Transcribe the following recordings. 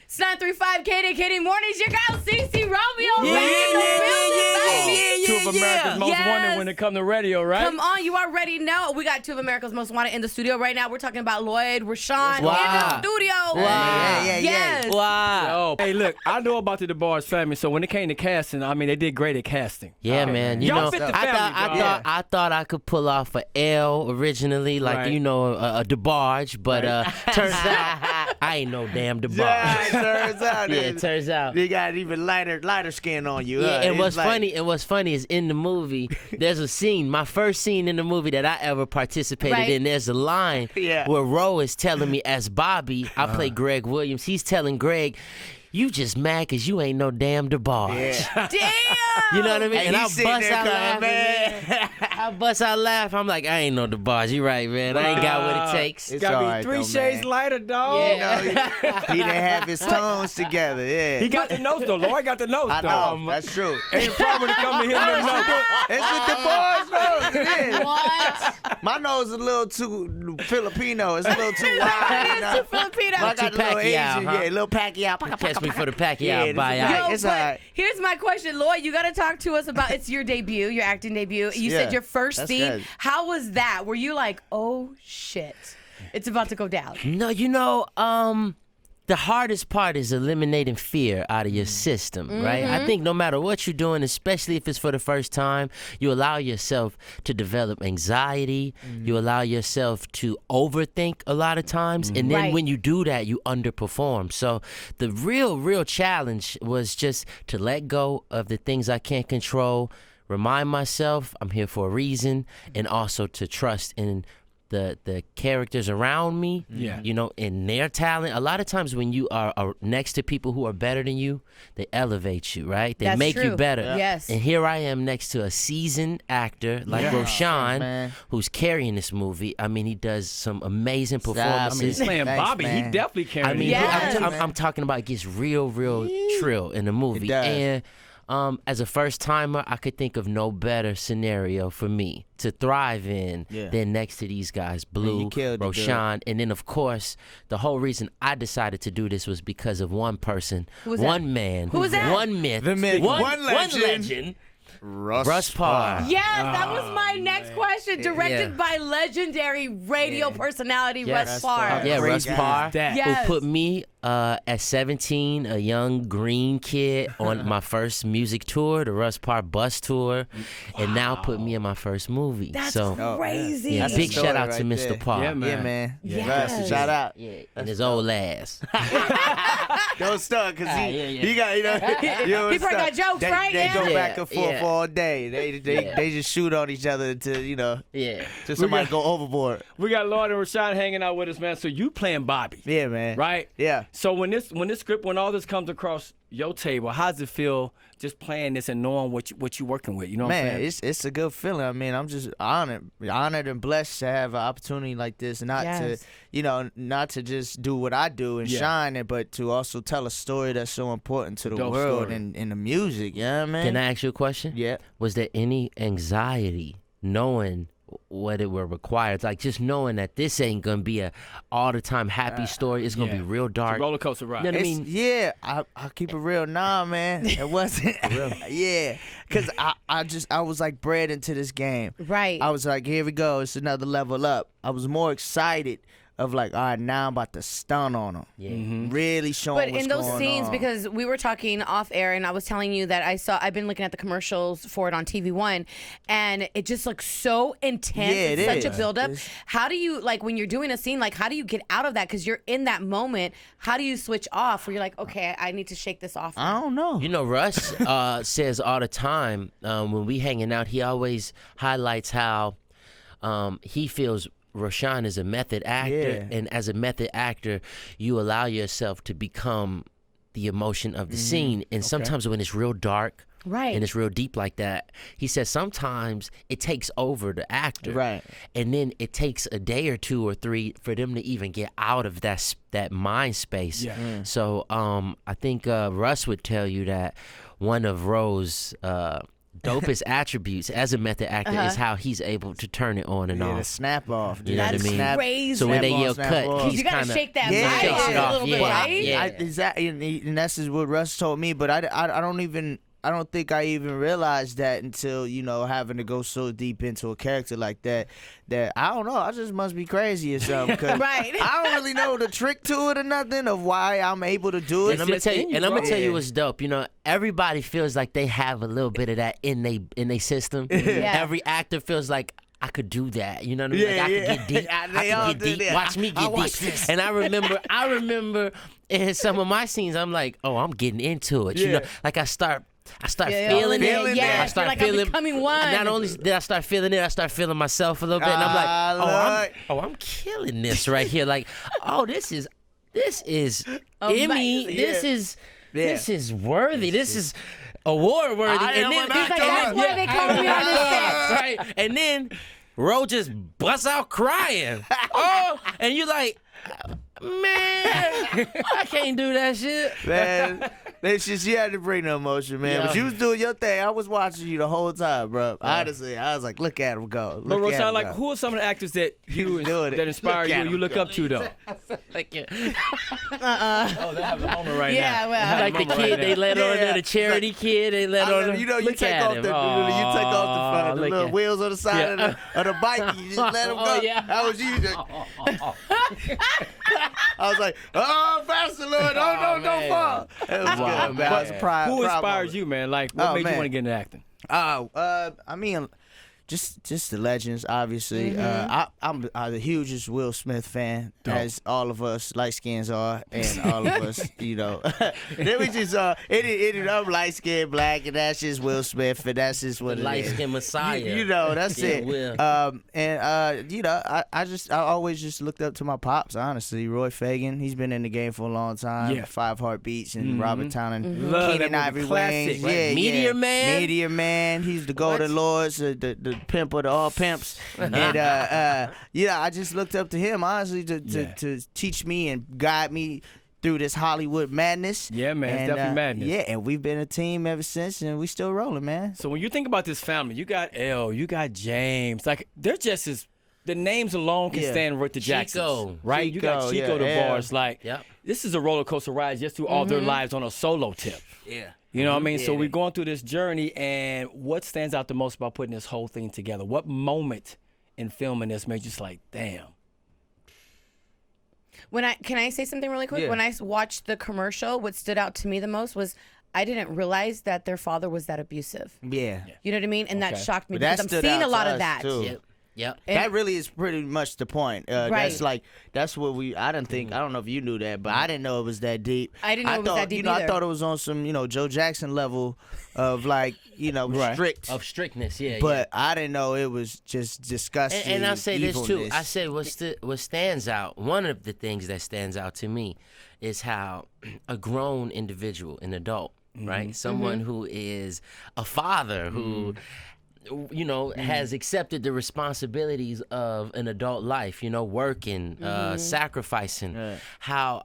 It's 935 KDay Mornings. Your girl, CeCe Romeo. Two of America's Most Wanted when it comes to radio, right? Come on, you already know. We got two of America's Most Wanted in the studio right now. We're talking about Lloyd Roshon in the studio. Wow. Yes. Wow. Hey, look, I know about the DeBarge family, so when it came to casting, I mean, they did great at casting. Yeah, man. You Y'all know, fit the family, I thought I could pull off a L originally, like Right. you know, a DeBarge, but turns out I ain't no damn DeBarge. Yeah, turns out. Yeah, it turns out. They got even lighter skin on you. Yeah, and It's what's funny is in the movie, there's a scene, my first scene in the movie that I ever participated Right. in. There's a line where Ro is telling me, as Bobby, I play Greg Williams. He's telling Greg, "You just mad because you ain't no damn DeBarge." Yeah. Damn. You know what I mean? Hey, and I he's sitting bust there out crying, laughing, man. I bust out laughing. I'm like, I ain't no DeBarge. You right, man. I ain't got what it takes. It's Gotta all be right, 3 though, shades man. lighter, dog. Yeah. He didn't have his tones together. Yeah. He got the notes, though. Lloyd got the notes, I though. know. That's true. Ain't a problem when it comes to him them notes. It's with the boys' nose. It is. What? My nose is a little too Filipino. It's a little too wide. You know? It's too Filipino. I got a little Pacquiao, Asian. huh? Yeah, a little Pacquiao. Catch me for the Pacquiao Yeah, buyout. Yo, It's but all right. here's my question, Lloyd. You got to talk to us about your debut, your acting debut. You Yeah, said your first that's scene. good. How was that? Were you like, oh shit, it's about to go down? No, you know, the hardest part is eliminating fear out of your system, right? I think no matter what you're doing, especially if it's for the first time, you allow yourself to develop anxiety. You allow yourself to overthink a lot of times. And then Right. when you do that, you underperform. So the real challenge was just to let go of the things I can't control, remind myself I'm here for a reason, and also to trust in the characters around me, you know, in their talent. A lot of times when you are next to people who are better than you, they elevate you, right? They That's make you true. better. Yeah. Yes. And here I am next to a seasoned actor like Roshon, man. who's carrying this movie. I mean, he does some amazing I mean, performances. he's playing Thanks, Bobby. He man. definitely carried I mean, it. Yes. I'm talking about it gets real trill in the movie. does. And as a first timer, I could think of no better scenario for me to thrive in than next to these guys, Blue, killed it, dude. Roshon, and then of course the whole reason I decided to do this was because of one person, was one that? man, Who was that? one myth, The myth. one One legend. legend, Russ Parr. Parr. Yes, that was my next question. Directed by legendary radio personality Russ Parr. Yeah, Great Russ guy. Parr, Yes. who put me at 17, a young green kid, on my first music tour, the Russ Parr bus tour, and now put me in my first movie. That's so, crazy. yeah, That's a big story shout out to right Mr. there. Parr. Yeah, man. Yeah, man. Yes. Russ, shout out. Yeah, and his old ass. Don't start, because yeah. he got, you know He probably got jokes, they, right? They Yeah. go Yeah, back and forth yeah. all day. They just shoot on each other until, you know, Yeah. till somebody go overboard. We got Lloyd and Roshon hanging out with us, man. So you playing Bobby, Yeah, man. right? Yeah. So when this script, when all this comes across your table, how does it feel just playing this and knowing what you're working with? You know what I'm Man, saying? it's a good feeling. I mean, I'm just honored and blessed to have an opportunity like this, not Yes. not to just do what I do and shine it, but to also tell a story that's so important to the Dope world story. and the music. Yeah, man. Can I ask you a question? Yeah. Was there any anxiety knowing what it would require? It's like just knowing that this ain't gonna be a all the time happy story. It's gonna be real It's dark. a roller coaster ride. You know what I It's, mean? yeah, I keep it real. Nah, man, it wasn't. Yeah, because I was like bred into this game. Right. I was like, here we go. It's another level up. I was more excited of like, all right, now I'm about to stun on them. Yeah. Really showing But what's in those going scenes, on. because we were talking off air, and I was telling you that I've been looking at the commercials for it on TV One, and it just looks so intense. Yeah, it it's such is. a buildup. It's- How do you, like, when you're doing a scene, like, how do you get out of that? Because you're in that moment. How do you switch off where you're like, okay, I need to shake this off? I don't know. You know, Russ says all the time when we hanging out, he always highlights how he feels Roshon is a method actor, Yeah. and as a method actor, you allow yourself to become the emotion of the scene. And sometimes when it's real dark, Right. and it's real deep like that, he says sometimes it takes over the actor, Right. and then it takes a day or 2 or 3 for them to even get out of that mind space. Yeah. So I think Russ would tell you that one of Ro's dopest attributes as a method actor is how he's able to turn it on and Yeah, the off. snap off. You know what I That's mean? crazy. So when they Snap on, yell snap cut, off. he's You gotta kind of shake that Yeah, body shakes off it a off, little bit, yeah. right? Yeah. And that's just what Russ told me. But I don't think I even realized that until, you know, having to go so deep into a character like that I don't know, I just must be crazy or something. 'Cause Right. I don't really know the trick to it or nothing of why I'm able to do it. And I'm gonna tell you Yeah. what's dope. You know, everybody feels like they have a little bit of that in they system. Yeah. Every actor feels like I could do that. You know what I mean? Yeah, like I yeah. could get deep. They all I could do get deep. that. Watch me I get watch deep. this. And I remember in some of my scenes, I'm like, oh, I'm getting into it. You know, Yeah. like I start Yeah, feeling it. Feeling yeah, it. I start like feeling. I'm becoming one. Not only did I start feeling it, I start feeling myself a little bit, and I'm like, I'm killing this right here. Like, oh, this is Emmy. Amazing. This is worthy. This is award worthy. I am an He's like, actor. that's why they call me on this set. Right, and then Ro just busts out crying. Oh, and you like, man, I can't do that shit. Man, that shit, you had to bring the emotion, man. Yeah. But you was doing your thing. I was watching you the whole time, bro. Honestly, I was like, look at him go. But Look at Roshon, him like, go. who are some of the actors that doing it. that inspire Look you at and you him look go. up to, though? Like, Oh, they have a moment right Yeah, now. well. They have a like the moment kid right they now. let on there, Yeah. the charity kid they let on there. You know, you Look take at off him. the Look little at- wheels on the side Yeah. of the bike. You just let them go. Oh, yeah. That was you. I was like, oh, faster, Lord. Don't man. fall. It was Wow. good, man. I was proud. Who proud inspires moment. you, man? Like, what Oh, made you man. want to get into acting? I mean, just the legends, obviously. I'm the hugest Will Smith fan, as all of us light skins are, and all of us, you know. Then we just ended up light skin, black, and that's just Will Smith, and that's just what it Light is. skin Messiah. You know, that's Yeah, it. Will. You know, I always just looked up to my pops, honestly. Roy Fagan, he's been in the game for a long time. Yeah. 5 Heartbeats and Robert Town Love that Keenan movie. Ivory Classic, Wings. right? Yeah, Meteor Man? Meteor Man. He's the Golden Lords, the pimp of the all pimps. And yeah, I just looked up to him, honestly, to teach me and guide me through this Hollywood madness. Yeah, man, it's And, definitely madness. Yeah, and we've been a team ever since, and we still rolling, man. So when you think about this family, you got L, you got James. Like, they're just as the names alone can Yeah. stand with the Jacksons, Chico. right? You got Chico, Chico yeah, DeBarge. Like, Yep. this is a roller coaster ride just through all their lives on a solo tip. Yeah. You know what I mean? So Yeah. we're going through this journey, and what stands out the most about putting this whole thing together? What moment in filming this made you just like, damn? Can I say something really quick? Yeah. When I watched the commercial, what stood out to me the most was I didn't realize that their father was that abusive. Yeah. You know what I mean? And that Okay. shocked me But that because I'm stood seeing out a lot to of us, that. too. Yep. Yep. That really is pretty much the point. Right. That's what I didn't think. I don't know if you knew that, but I didn't know it was that deep. I didn't know it was that deep You know, I either. thought it was on some, Joe Jackson level of strict. Of strictness, yeah. But I didn't know it was just disgusting. And I'll say this too. evilness. I said what stands out. One of the things that stands out to me is how a grown individual, an adult, right, someone who is a father who. Has accepted the responsibilities of an adult life, working, sacrificing. How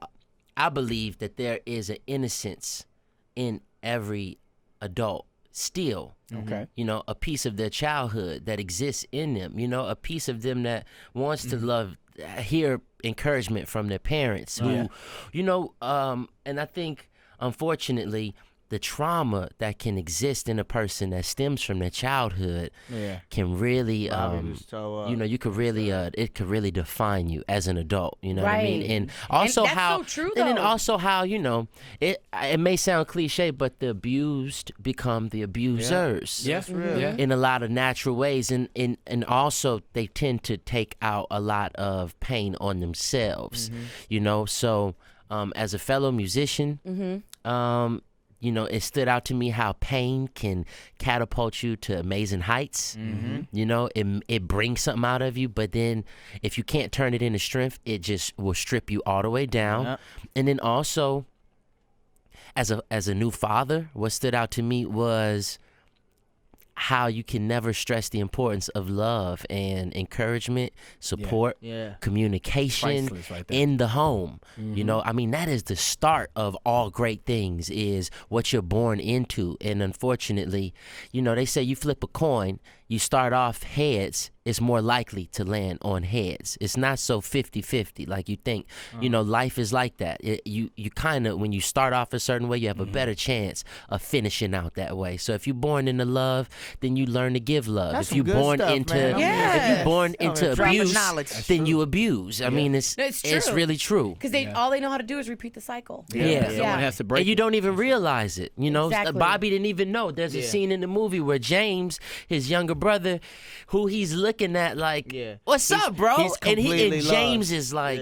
I believe that there is an innocence in every adult still. Okay. A piece of their childhood that exists in them, a piece of them that wants to love, hear encouragement from their parents who, and I think, unfortunately, the trauma that can exist in a person that stems from their childhood can really, you could really, it could really define you as an adult. You know what I mean? Right. And also that's how, so true, and then though. also how it may sound cliche, but the abused become the abusers. Yes, real. Yeah. In a lot of natural ways, and also they tend to take out a lot of pain on themselves. So as a fellow musician, it stood out to me how pain can catapult you to amazing heights. It brings something out of you, but then if you can't turn it into strength, it just will strip you all the way down. Yep. And then also, as a new father, what stood out to me was how you can never stress the importance of love and encouragement, support, communication Priceless right there. in the home. You know, I mean, that is the start of all great things, is what you're born into. And unfortunately, you know, they say you flip a coin, you start off heads, it's more likely to land on heads. It's not so 50-50 like you think. You know, life is like that. You kind of, when you start off a certain way, you have a better chance of finishing out that way. So if you're born into love, then you learn to give love. That's If you're some good born stuff, into man. if you're born into dropping abuse, knowledge. then you abuse. I mean, it's true. really true. Because all they know how to do is repeat the cycle. Yeah. Someone has to break. And you don't even realize it. You know, Exactly. Bobby didn't even know. There's a scene in the movie where James, his younger brother, who he's looking at like, what's up, bro? he's And completely James is like,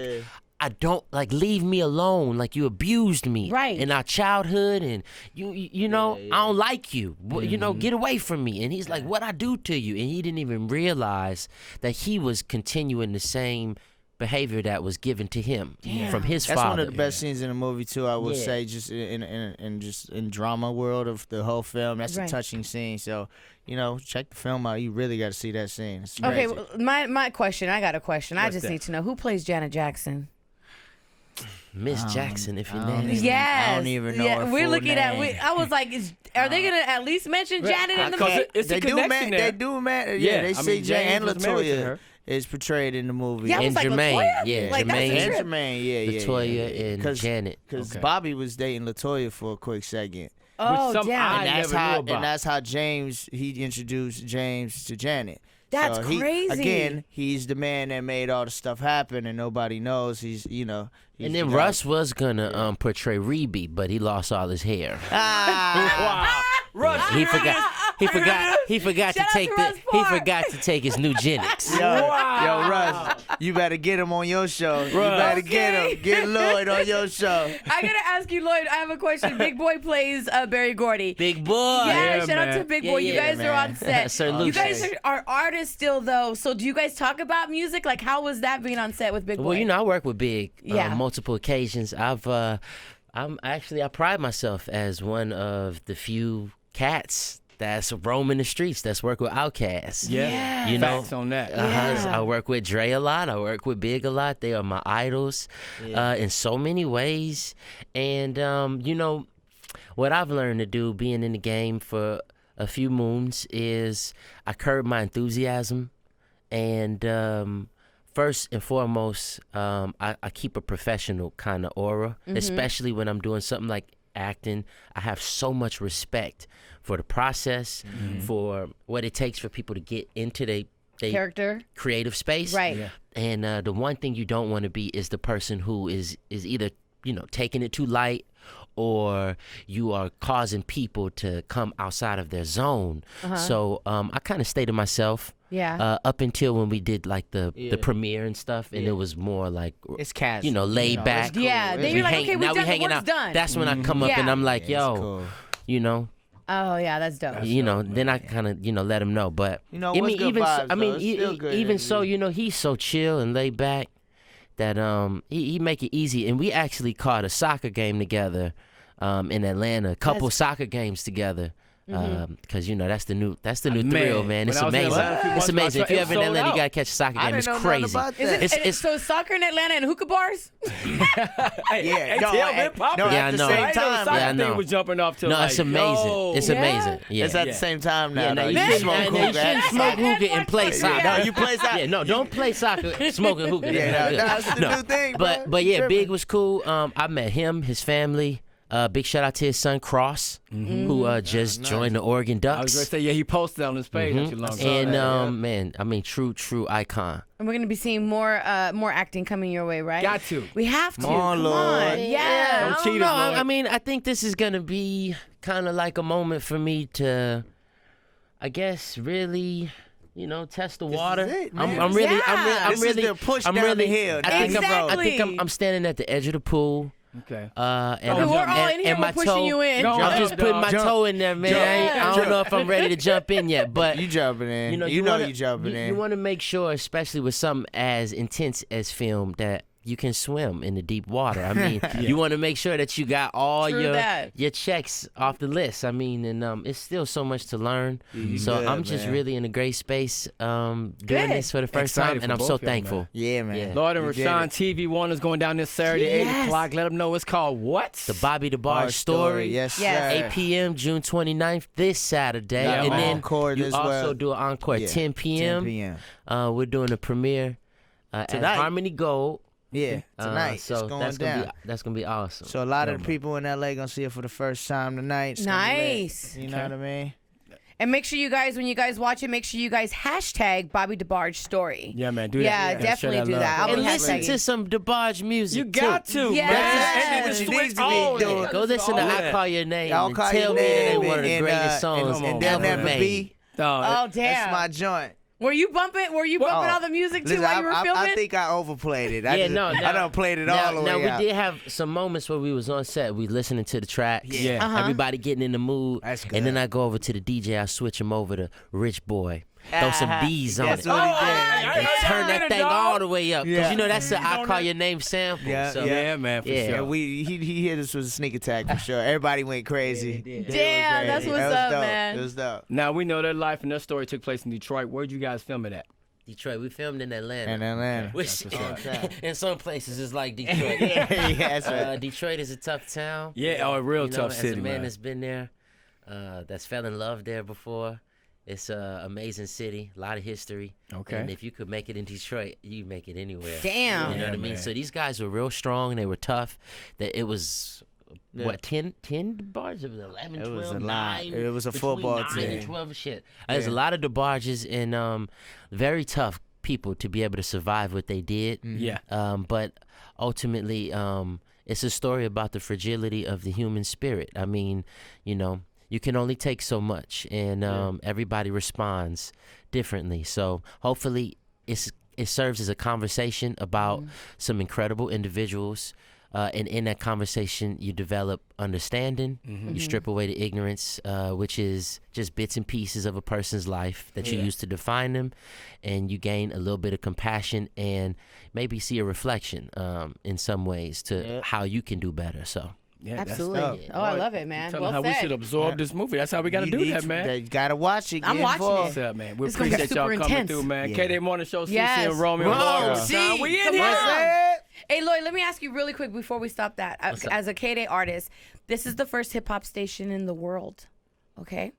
I don't, like, leave me alone. Like, you abused me in our childhood, and you know, I don't like you. You know, get away from me. And he's like, what I do to you? And he didn't even realize that he was continuing the same behavior that was given to him from his That's father. one of the best scenes in the movie too. I would say, just in drama world of the whole film. That's a touching scene. So, you know, check the film out. You really got to see that scene. It's Okay, crazy. well, my question. I got a question. I What's just that? need to know who plays Janet Jackson. Miss Jackson, if you're I don't nasty. even- I don't even know her we're full looking name. I was like, are they gonna at least mention Janet in the Because movie? it's a connection there. They do, man. Yeah, They I say mean, Jane and James was married to Latoya her. is portrayed in the movie. Yeah, I was And like, Jermaine, Latoya? yeah, Like, that's a Jermaine. trip. And Jermaine, yeah. Latoya and Janet. Because Okay. Bobby was dating Latoya for a quick second. Oh, some damn. I And that's never knew how about. and that's how James he introduced James to Janet. That's So crazy. Again, he's the man that made all the stuff happen, and nobody knows. He's And then the guy. Russ was gonna portray Reby, but he lost all his hair. Wow. Russ. He forgot to Shout out take to the Russ he Park. forgot to take his Nugenics. Yo, Russ, you better get him on your show. You better get him. Get Lloyd on your show. I gotta ask you, Lloyd. I have a question. Big Boy plays Barry Gordy. Big boy. Yeah, Yeah, shout out man. to Big Yeah, Boy. You yeah, guys are on man. set. Sir You Luke. guys are artists still, though. So do you guys talk about music? Like, how was that being on set with Big Boy? Well, you know, I work with Big Yeah. on multiple occasions. I pride myself as one of the few cats that's roaming the streets, that's work with Outkast. Yeah. You know, Facts on that. Yeah. I work with Dre a lot. I work with Big a lot. They are my idols in so many ways. And, you know, what I've learned to do being in the game for a few moons is I curb my enthusiasm. And first and foremost, I keep a professional kind of aura, especially when I'm doing something like acting. I have so much respect for the process, for what it takes for people to get into their Character. creative space. Right. Yeah. And the one thing you don't want to be is the person who is either, you know, taking it too light, or you are causing people to come outside of their zone. So I kind of stayed to myself. Yeah. Up until when we did like the premiere and stuff, and it was more like, It's casual. you know, laid know, back. it's cool. Yeah, then you're like, okay, now we've done, the hanging work's out. done. That's when I come up Yeah. and I'm like, yo, It's cool. you know, Oh, yeah, that's dope. you know. Then I kind of, you know, let him know. But You know, I what's mean, good even vibes, I mean, though. It's still good even so, energy. you know, he's so chill and laid back that he make it easy. And we actually caught a soccer game together in Atlanta, a couple soccer games together. Because you know that's the new thrill, man. It's when I was in amazing. Atlanta a few It's months ago, amazing. If you're ever in it sold Atlanta, you out. gotta catch a soccer I game. didn't It's know nothing crazy. about Is that. it, It's so soccer in Atlanta and hookah bars? Hey, no, tell at- me, Papa. no, Yeah, at I the know. same I ain't know the time. soccer Yeah, I know. thing was jumping off to no, like, it's amazing. yo. It's Yeah. amazing. Yeah. It's at Yeah. the same time now. Yeah, no, though. you You shouldn't, smoke no, you hookah. shouldn't smoke hookah and play soccer. No, you play soccer. Yeah, no, don't play soccer smoking hookah. Yeah, That's not that's good. the new thing, bro. But yeah, Tripping. Big was cool. I met him, his family. Big shout out to his son Cross, who just joined the Oregon Ducks. I was going to say, yeah, he posted on his page not too long ago. And man, I mean, true icon. And we're gonna be seeing more acting coming your way, right? Got to. We have to. Come on, Lord. Yeah. Don't I cheat don't us, know. Lord. I mean, I think this is gonna be kind of like a moment for me to, I guess, really, you know, test the water. is it, man. I'm really, Yeah. I'm This is really, the push I'm down really, the hill. I think Exactly. I'm standing at the edge of the pool. Okay. And Okay, I'm, we're all in here. and my We're pushing toe, you in. Go on. I'm just putting my Jump. toe in there, man. I don't know if I'm ready to jump in yet, but You jumping in. you know, you wanna, jumping in. You want to make sure, especially with something as intense as film, that you can swim in the deep water. I mean, you want to make sure that you got all your checks off the list. I mean, and it's still so much to learn. So I'm just really in a great space doing this for the first time, and I'm so thankful. Yeah, man. Yeah. Lloyd and Roshon TV One is going down this Saturday, 8 o'clock. Let them know it's called what? The Bobby DeBarge Story. Yes, Yes. sir. 8 p.m. June 29th this Saturday, Yeah, and then encore you as also well. do an encore at 10 p.m. 10 p.m. We're doing a premiere at Tonight. Harmony Gold. Yeah, tonight. So it's going that's down. that's gonna be awesome. So a lot of the people in LA gonna see it for the first time tonight. It's gonna be lit. Nice. You know what I mean? And make sure you guys, when you guys watch it, make sure you guys hashtag Bobby DeBarge Story. Yeah, man. Do that. Yeah, Gotta definitely share do love. that. I'll and be listen hashtagging. to some DeBarge music. You got too. to, Yes. man. That's And what then you need switch to be on. doing. Go listen to all I that. Call Your Name I'll and call tell your me that name ain't one of the and, greatest songs and they'll ever never made. be. Oh, damn. That's my joint. Were you bumping all the music too Listen, while you were filming? I think I overplayed it. Yeah, I done played it all the way Now we out. did have some moments where we was on set. We listening to the tracks. Yeah. Uh-huh. Everybody getting in the mood. That's good. And then I go over to the DJ. I switch him over to Rich Boy. Throw some B's on That's it. what he did. And turn that thing all the way up. Because Yeah. you know that's the I Call Your Name sample. Yeah, So, Yeah, man, for Yeah. sure. And he hit us with a sneak attack for sure. Everybody went crazy. Yeah, they did. They Damn, went that's crazy. what's That was up, dope. man. It was dope. Now we know their life and their story took place in Detroit. Where'd you guys film it at? Detroit. We filmed in Atlanta. In Atlanta. Which what's up. in some places is like Detroit. Yeah, that's right. Detroit is a tough town. Yeah, a real You know, tough as city, a man man. that's been there, that's fell in love there before. It's an amazing city, a lot of history. Okay. And if you could make it in Detroit, you make it anywhere. Damn. You know what I mean? man. So these guys were real strong. They were tough. That it was. What, 10 DeBarges? It was 11, It 12, was a 9. lot. It was a between football 9 team. and 12 shit. There's a lot of DeBarges and very tough people to be able to survive what they did. Yeah. But ultimately, it's a story about the fragility of the human spirit. I mean, you know, you can only take so much, and everybody responds differently. So hopefully it serves as a conversation about some incredible individuals. And in that conversation, you develop understanding. You strip away the ignorance, which is just bits and pieces of a person's life that you use to define them. And you gain a little bit of compassion and maybe see a reflection in some ways to how you can do better. So. Yeah, Absolutely. dope. Oh, I love it, man. Tell Well them how we said. should absorb this movie. That's how we got to You do need that, to- man. You gotta watch it. I'm get watching involved. What's up, man? We It's gonna be appreciate y'all super coming intense. through, man. Yeah. KDay Morning Show, CC Yes. and Romeo. Whoa, Lloyd. see? We in Come here. on. Hey, Lloyd, let me ask you really quick before we stop that. As a KDay artist, this is the first hip hop station in the world. Okay?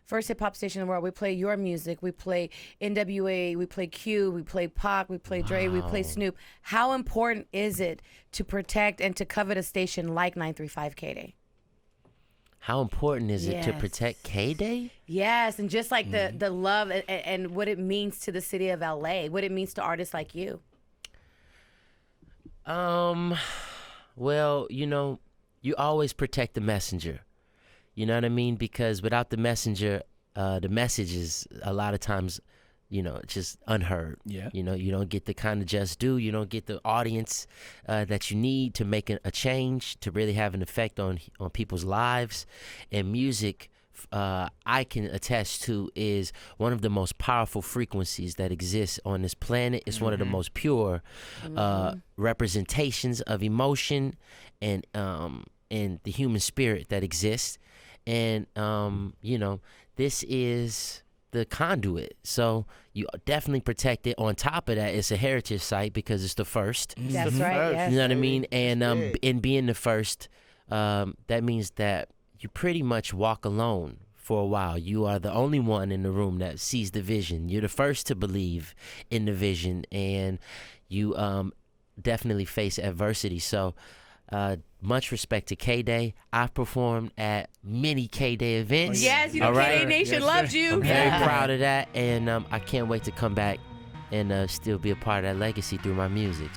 First hip hop station in the world. We play your music. We play NWA. We play Q. We play Pac. We play Dre. We play Snoop. How important is it to protect and to covet a station like 935 KDay? How important is it to Yes. protect KDay? Yes, and just like the love and what it means to the city of LA, what it means to artists like you. Well, you know, you always protect the messenger. You know what I mean? Because without the messenger, the message is a lot of times, you know, just unheard. Yeah. You know, you don't get the kind of just due. You don't get the audience that you need to make a change, to really have an effect on people's lives. And music, I can attest to, is one of the most powerful frequencies that exists on this planet. It's one of the most pure representations of emotion and the human spirit that exists. And you know, this is the conduit, so you definitely protect it. On top of that, it's a heritage site because it's the first. That's right. Yes. You know what I mean? And big. in being the first, that means that you pretty much walk alone for a while. You are the only one in the room that sees the vision. You're the first to believe in the vision, and you definitely face adversity. So much respect to KDay. I've performed at many KDay events. Yes, you know, All right? KDay Nation Yes, loves sir. you. I'm very proud of that, and I can't wait to come back and still be a part of that legacy through my music.